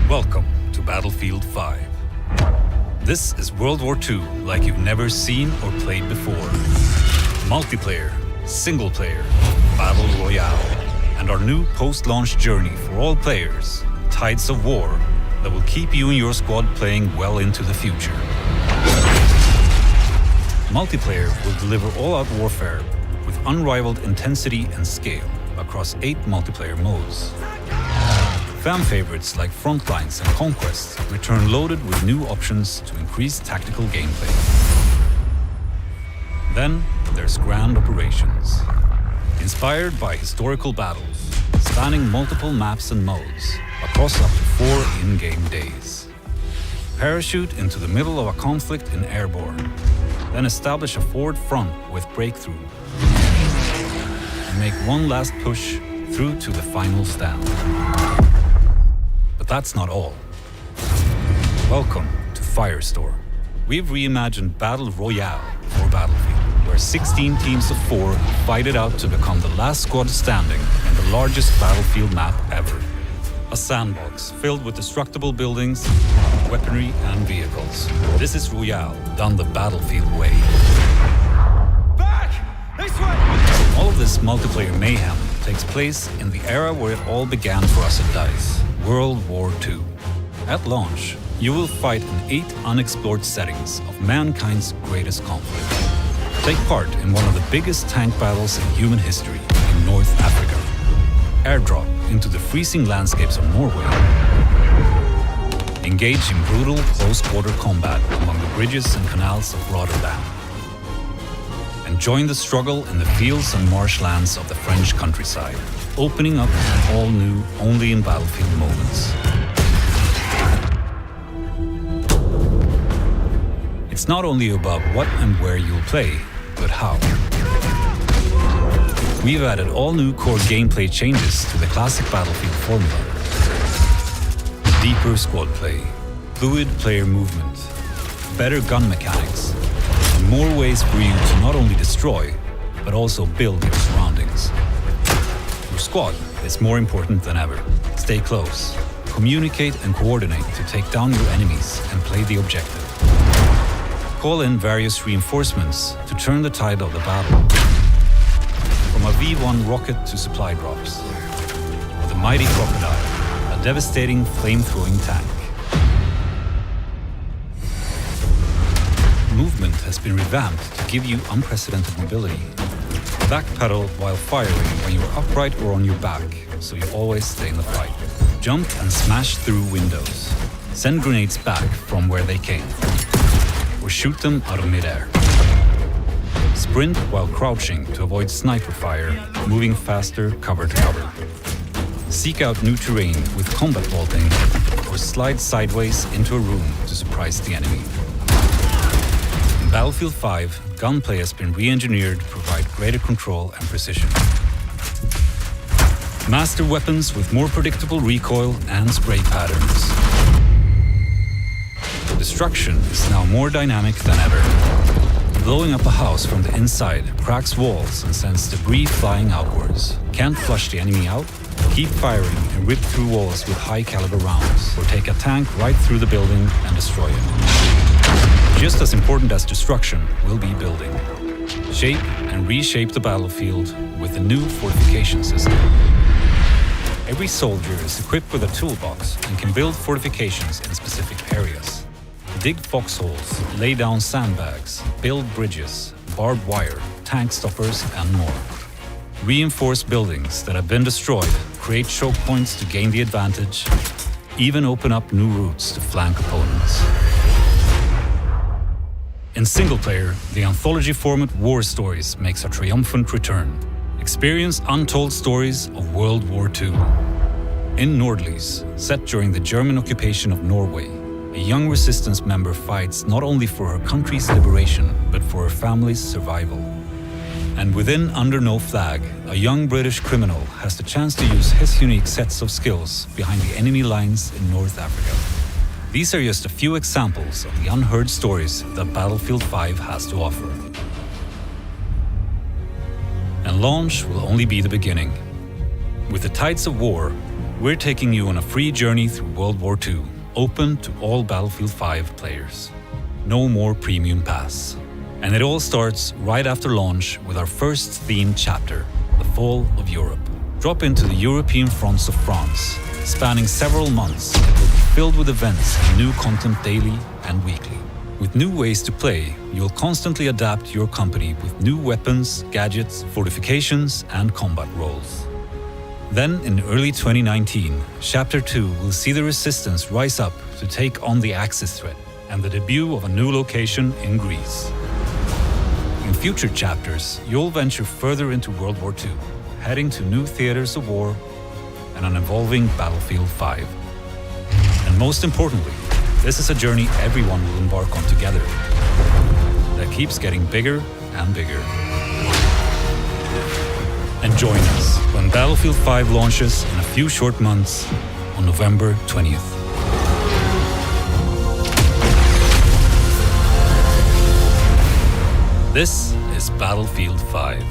Welcome to Battlefield 5. This is World War II like you've never seen or played before. Multiplayer, single player, Battle Royale, and our new post-launch journey for all players, Tides of War, that will keep you and your squad playing well into the future. Multiplayer will deliver all-out warfare with unrivaled intensity and scale across 8 multiplayer modes. Fan favorites like Frontlines and Conquest return loaded with new options to increase tactical gameplay. Then there's Grand Operations. Inspired by historical battles, spanning multiple maps and modes across up to 4 in-game days. Parachute into the middle of a conflict in Airborne, then establish a forward front with Breakthrough, and make one last push through to the final stand. But that's not all. Welcome to Firestorm. We've reimagined Battle Royale for Battlefield, where 16 teams of 4 fight it out to become the last squad standing in the largest battlefield map ever. A sandbox filled with destructible buildings, weaponry, and vehicles. This is Royale done the Battlefield way. Back! This way! All of this multiplayer mayhem takes place in the era where it all began for us at DICE, World War II. At launch, you will fight in 8 unexplored settings of mankind's greatest conflict. Take part in one of the biggest tank battles in human history in North Africa. Airdrop into the freezing landscapes of Norway. Engage in brutal close-quarter combat among the bridges and canals of Rotterdam. And join the struggle in the fields and marshlands of the French countryside, opening up an all-new, only in Battlefield moments. It's not only about what and where you'll play, but how. We've added all new core gameplay changes to the classic Battlefield formula. Deeper squad play, fluid player movement, better gun mechanics, and more ways for you to not only destroy, but also build your surroundings. Your squad is more important than ever. Stay close, communicate and coordinate to take down your enemies and play the objective. Call in various reinforcements to turn the tide of the battle. From a V1 rocket to supply drops, or the Mighty Crocodile, a devastating flame-throwing tank. Movement has been revamped to give you unprecedented mobility. Backpedal while firing when you're upright or on your back, so you always stay in the fight. Jump and smash through windows. Send grenades back from where they came, or shoot them out of midair. Sprint while crouching to avoid sniper fire, moving faster cover to cover. Seek out new terrain with combat vaulting, or slide sideways into a room to surprise the enemy. In Battlefield 5, gunplay has been re-engineered to provide greater control and precision. Master weapons with more predictable recoil and spray patterns. Destruction is now more dynamic than ever. Blowing up a house from the inside cracks walls and sends debris flying outwards. Can't flush the enemy out? Keep firing and rip through walls with high-caliber rounds, or take a tank right through the building and destroy it. Just as important as destruction will be building. Shape and reshape the battlefield with the new Fortification system. Every soldier is equipped with a toolbox and can build fortifications in specific areas. Dig foxholes, lay down sandbags, build bridges, barbed wire, tank stoppers, and more. Reinforce buildings that have been destroyed, create choke points to gain the advantage, even open up new routes to flank opponents. In single player, the anthology format War Stories makes a triumphant return. Experience untold stories of World War II. In Nordlys, set during the German occupation of Norway, a young resistance member fights not only for her country's liberation, but for her family's survival. And within Under No Flag, a young British criminal has the chance to use his unique sets of skills behind the enemy lines in North Africa. These are just a few examples of the unheard stories that Battlefield 5 has to offer. And launch will only be the beginning. With the Tides of War, we're taking you on a free journey through World War II, open to all Battlefield 5 players. No more premium pass. And it all starts right after launch with our first themed chapter, The Fall of Europe. Drop into the European fronts of France. Spanning several months, it will be filled with events and new content daily and weekly. With new ways to play, you'll constantly adapt your company with new weapons, gadgets, fortifications, and combat roles. Then, in early 2019, Chapter 2 will see the Resistance rise up to take on the Axis threat and the debut of a new location in Greece. In future chapters, you'll venture further into World War II, heading to new theaters of war and an evolving Battlefield 5. And most importantly, this is a journey everyone will embark on together that keeps getting bigger and bigger. And join us when Battlefield 5 launches in a few short months on November 20th. This is Battlefield 5.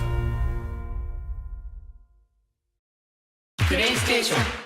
プレイステーション